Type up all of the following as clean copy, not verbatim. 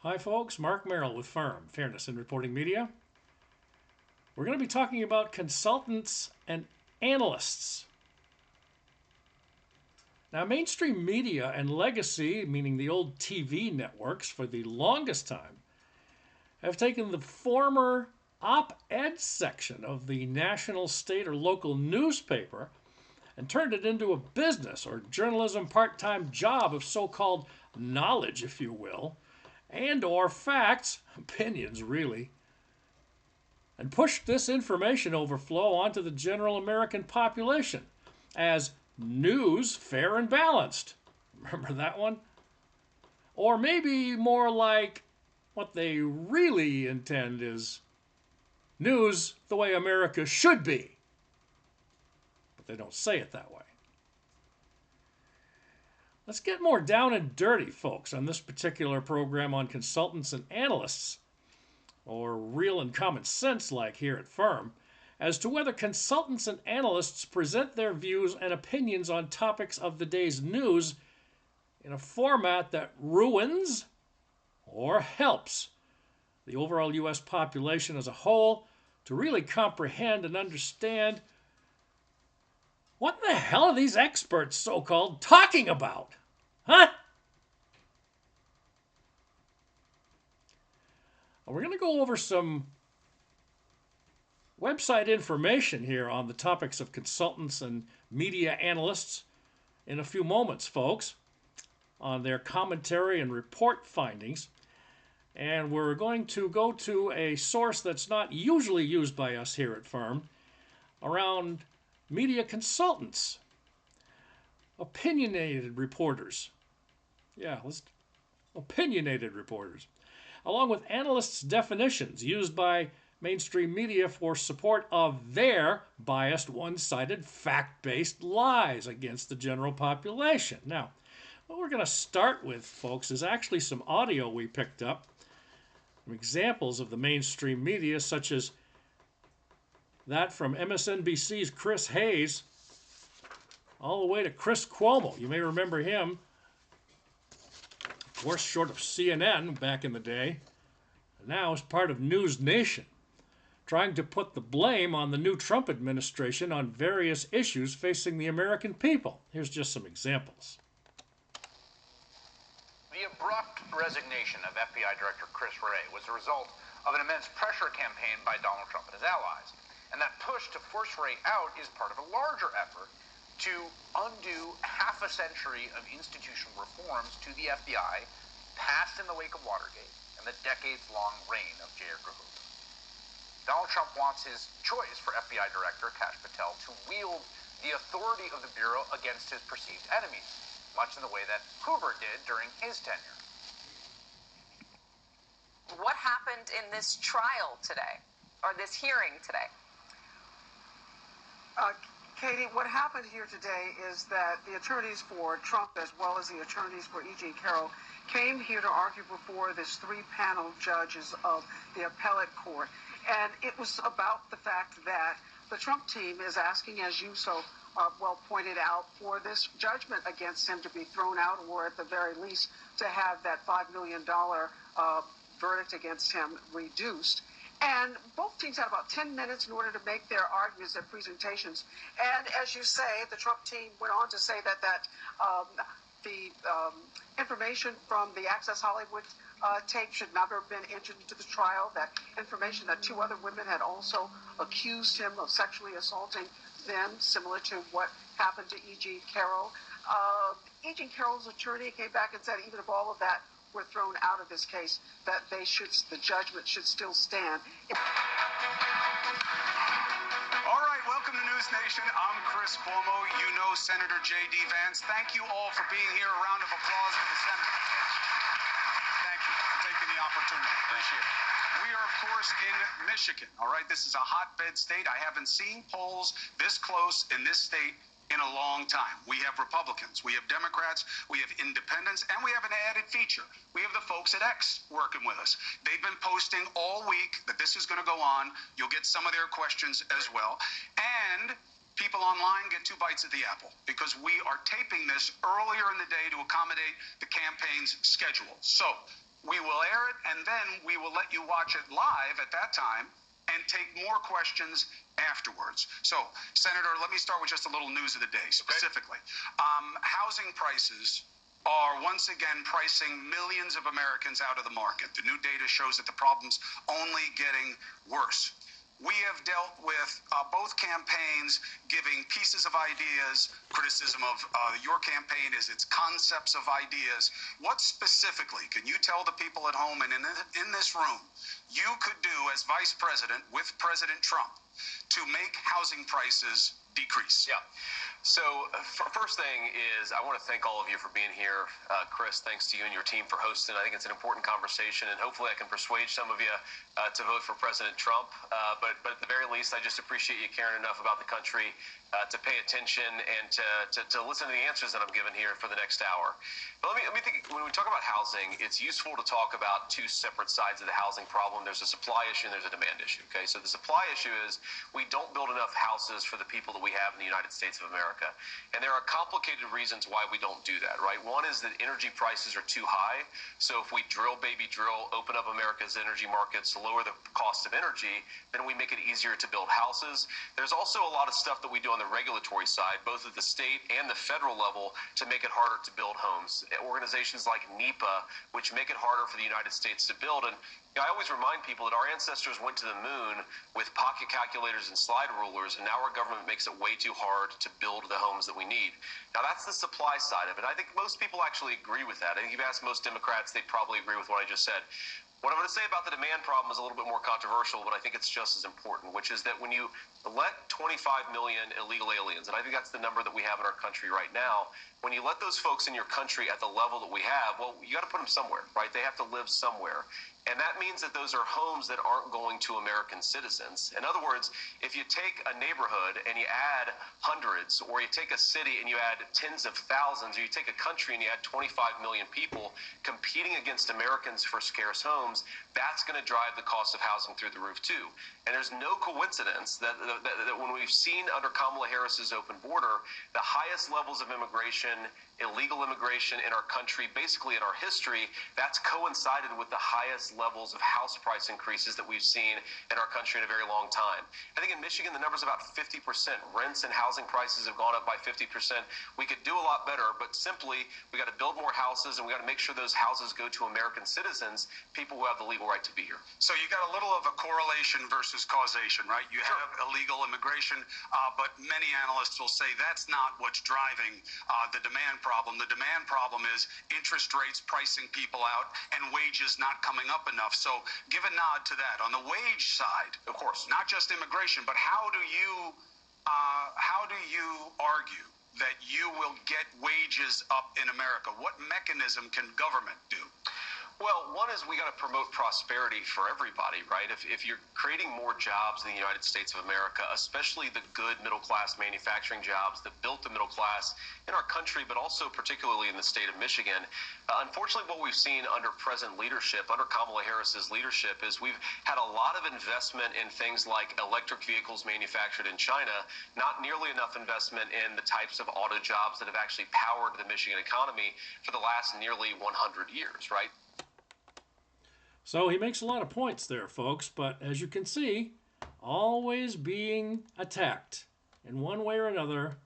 Hi folks, Mark Merrill with Firm, Fairness in Reporting Media. We're going to be talking about consultants and analysts. Now, mainstream media and legacy, meaning the old TV networks for the longest time, have taken the former op-ed section of the national, state, or local newspaper and turned it into a business or journalism part-time job of so-called knowledge, if you will, and or facts, opinions really, and pushed this information overflow onto the general American population as news fair and balanced. Remember that one? Or maybe more like what they really intend is news the way America should be. But they don't say it that way. Let's get more down and dirty, folks, on this particular program on consultants and analysts, or real and common sense like here at Firm, as to whether consultants and analysts present their views and opinions on topics of the day's news in a format that ruins or helps the overall U.S. population as a whole to really comprehend and understand what the hell are these experts, so-called, talking about? Huh? We're going to go over some website information here on the topics of consultants and media analysts in a few moments, folks, on their commentary and report findings. And we're going to go to a source that's not usually used by us here at Firm around media consultants, opinionated reporters. Opinionated reporters, along with analysts' definitions used by mainstream media for support of their biased, one-sided, fact-based lies against the general population. Now, what we're going to start with, folks, is actually some audio we picked up, some examples of the mainstream media, such as that from MSNBC's Chris Hayes, all the way to Chris Cuomo. You may remember him, of course, short of CNN back in the day, and now is part of News Nation, trying to put the blame on the new Trump administration on various issues facing the American people. Here's just some examples. The abrupt resignation of FBI Director Chris Wray was the result of an immense pressure campaign by Donald Trump and his allies. And that push to force Wray out is part of a larger effort to undo half a century of institutional reforms to the FBI passed in the wake of Watergate and the decades-long reign of J. Edgar Hoover. Donald Trump wants his choice for FBI Director Kash Patel to wield the authority of the Bureau against his perceived enemies, much in the way that Hoover did during his tenure. What happened in this trial today, or this hearing today? Katie, what happened here today is that the attorneys for Trump, as well as the attorneys for E.G. Carroll, came here to argue before this three-panel judges of the appellate court. And it was about the fact that the Trump team is asking, as you so well pointed out, for this judgment against him to be thrown out, or at the very least to have that $5 million verdict against him reduced. And both teams had about 10 minutes in order to make their arguments, their presentations. And as you say, the Trump team went on to say that the information from the Access Hollywood tape should never have been entered into the trial, that information that two other women had also accused him of sexually assaulting them, similar to what happened to E.G. Carroll. E.G. Carroll's attorney came back and said even if all of that were thrown out of this case, that the judgment should still stand. All right, welcome to News Nation. I'm Chris Cuomo. You know Senator J.D. Vance. Thank you all for being here. A round of applause for the senator. Thank you for taking the opportunity. Appreciate it. We are, of course, in Michigan. All right, this is a hotbed state. I haven't seen polls this close in this state in a long time. We have Republicans, we have Democrats, we have independents, and we have an added feature. We have the folks at X working with us. They've been posting all week that this is going to go on. You'll get some of their questions as well. And people online get two bites at the apple because we are taping this earlier in the day to accommodate the campaign's schedule. So We will air it, and then we will let you watch it live at that time and take more questions afterwards. So, Senator, let me start with just a little news of the day specifically. Housing prices are once again pricing millions of Americans out of the market. The new data shows that the problem's only getting worse. We have dealt with both campaigns giving pieces of ideas. Criticism of your campaign is its concepts of ideas. What specifically can you tell the people at home and in this room you could do as vice president with President Trump to make housing prices decrease? Yeah. So first thing is I want to thank all of you for being here. Chris, thanks to you and your team for hosting. I think it's an important conversation, and hopefully I can persuade some of you to vote for President Trump. But at the very least, I just appreciate you caring enough about the country to pay attention and to listen to the answers that I'm giving here for the next hour. But let me think, when we talk about housing, it's useful to talk about two separate sides of the housing problem. There's a supply issue and there's a demand issue. Okay, so the supply issue is we don't build enough houses for the people that we have in the United States of America. And there are complicated reasons why we don't do that, right? One is that energy prices are too high. So if we drill, baby drill, open up America's energy markets, lower the cost of energy, then we make it easier to build houses. There's also a lot of stuff that we do on the regulatory side, both at the state and the federal level, to make it harder to build homes. Organizations like NEPA, which make it harder for the United States to build. And I always remind people that our ancestors went to the moon with pocket calculators and slide rulers, and now our government makes it way too hard to build the homes that we need. Now, that's the supply side of it. I think most people actually agree with that. I think if you ask most Democrats, they'd probably agree with what I just said. What I'm going to say about the demand problem is a little bit more controversial, but I think it's just as important, which is that when you let 25 million illegal aliens, and I think that's the number that we have in our country right now, when you let those folks in your country at the level that we have, well, you got to put them somewhere, right? They have to live somewhere. And that means that those are homes that aren't going to American citizens. In other words, if you take a neighborhood and you add hundreds, or you take a city and you add tens of thousands, or you take a country and you add 25 million people competing against Americans for scarce homes, that's going to drive the cost of housing through the roof too. And there's no coincidence that when we've seen under Kamala Harris's open border, the highest levels of immigration, illegal immigration in our country, basically in our history, that's coincided with the highest levels of house price increases that we've seen in our country in a very long time. I think in Michigan, the number's about 50%. Rents and housing prices have gone up by 50%. We could do a lot better, but simply we got to build more houses, and we got to make sure those houses go to American citizens, people who have the legal right to be here. So you got a little of a correlation versus causation, right? You have illegal immigration, but many analysts will say that's not what's driving the demand problem. The demand problem is interest rates pricing people out and wages not coming up enough. So give a nod to that. On the wage side, of course, not just immigration, but how do you argue that you will get wages up in America? What mechanism can government do? Well, one is we got to promote prosperity for everybody, right? If you're creating more jobs in the United States of America, especially the good middle-class manufacturing jobs that built the middle class in our country, but also particularly in the state of Michigan, unfortunately what we've seen under present leadership, under Kamala Harris's leadership, is we've had a lot of investment in things like electric vehicles manufactured in China, not nearly enough investment in the types of auto jobs that have actually powered the Michigan economy for the last nearly 100 years, right? So he makes a lot of points there, folks, but as you can see, always being attacked in one way or another,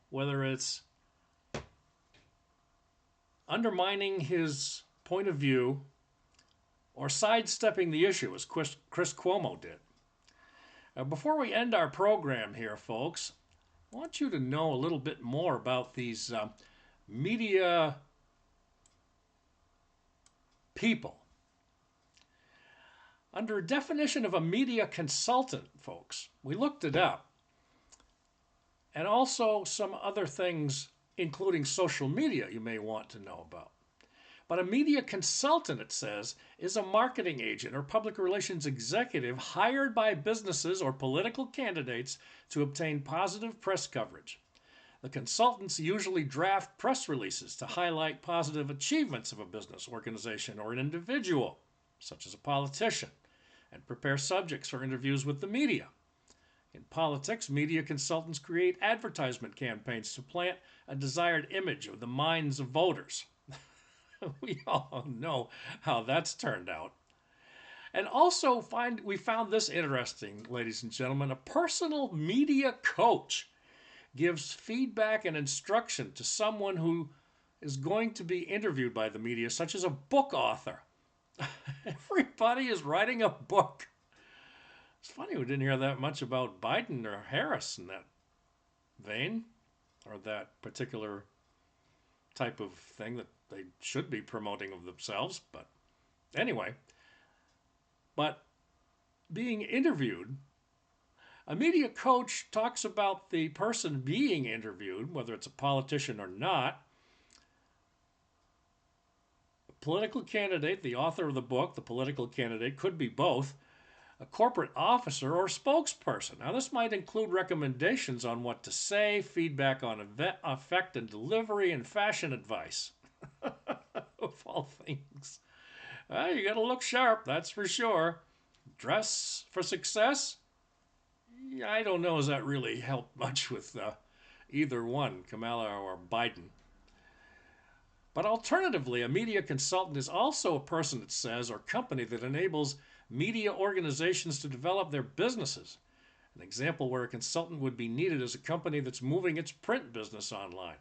whether it's undermining his point of view or sidestepping the issue, as Chris Cuomo did. Before we end our program here, folks, I want you to know a little bit more about these media people. Under a definition of a media consultant, folks, we looked it up, and also some other things, including social media, you may want to know about. But a media consultant, it says, is a marketing agent or public relations executive hired by businesses or political candidates to obtain positive press coverage. The consultants usually draft press releases to highlight positive achievements of a business, organization, or an individual, such as a politician, and prepare subjects for interviews with the media. In politics, media consultants create advertisement campaigns to plant a desired image of the minds of voters. We all know how that's turned out. And also we found this interesting, ladies and gentlemen. A personal media coach gives feedback and instruction to someone who is going to be interviewed by the media, such as a book author. Everybody is writing a book. It's funny we didn't hear that much about Biden or Harris in that vein, or that particular type of thing that they should be promoting of themselves. But anyway, but being interviewed, a media coach talks about the person being interviewed, whether it's a politician or not, a political candidate, the author of the book, the political candidate, could be both, a corporate officer or spokesperson. Now, this might include recommendations on what to say, feedback on effect and delivery, and fashion advice. Of all things. You got to look sharp, that's for sure. Dress for success? I don't know, has that really helped much with either one, Kamala or Biden. But alternatively, a media consultant is also a person that says, or company that enables media organizations to develop their businesses. An example where a consultant would be needed is a company that's moving its print business online.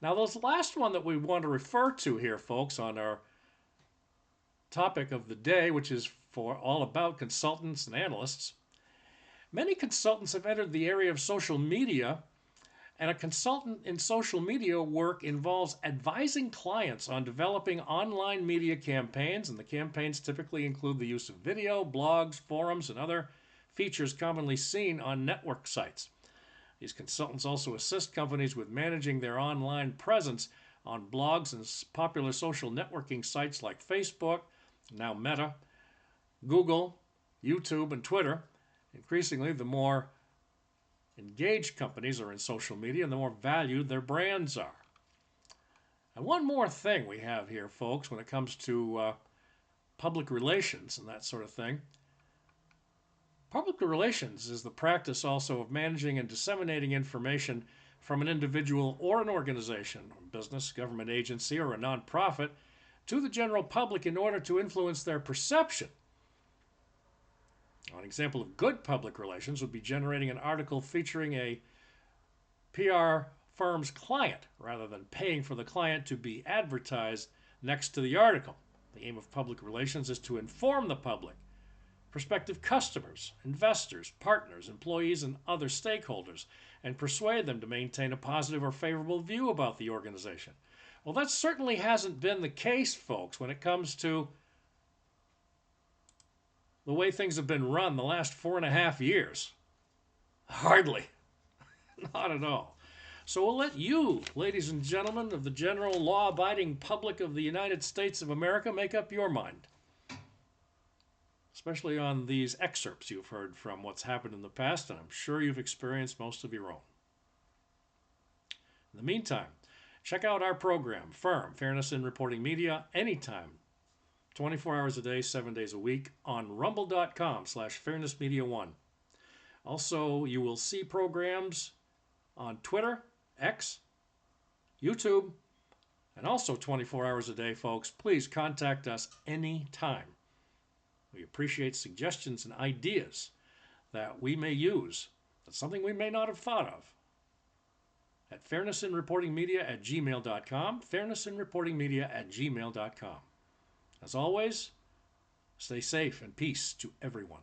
Now, this last one that we want to refer to here, folks, on our topic of the day, which is for all about consultants and analysts. Many consultants have entered the area of social media, and a consultant in social media work involves advising clients on developing online media campaigns, and the campaigns typically include the use of video, blogs, forums, and other features commonly seen on network sites. These consultants also assist companies with managing their online presence on blogs and popular social networking sites like Facebook, now Meta, Google, YouTube, and Twitter. Increasingly, the more engaged companies are in social media and the more valued their brands are. And one more thing we have here, folks, when it comes to public relations and that sort of thing. Public relations is the practice also of managing and disseminating information from an individual or an organization, a business, government agency, or a nonprofit to the general public in order to influence their perception. An example of good public relations would be generating an article featuring a PR firm's client rather than paying for the client to be advertised next to the article. The aim of public relations is to inform the public, prospective customers, investors, partners, employees, and other stakeholders, and persuade them to maintain a positive or favorable view about the organization. Well, that certainly hasn't been the case, folks, when it comes to the way things have been run the last 4.5 years. Hardly. Not at all. So we'll let you, ladies and gentlemen of the general law-abiding public of the United States of America, make up your mind. Especially on these excerpts you've heard from what's happened in the past, and I'm sure you've experienced most of your own. In the meantime, check out our program, FIRM, Fairness in Reporting Media, anytime, 24 hours a day, 7 days a week, on rumble.com/fairnessmedia1. Also, you will see programs on Twitter, X, YouTube, and also 24 hours a day, folks. Please contact us anytime. We appreciate suggestions and ideas that we may use. That's something we may not have thought of. At fairnessinreportingmedia@gmail.com, fairnessinreportingmedia@gmail.com. As always, stay safe and peace to everyone.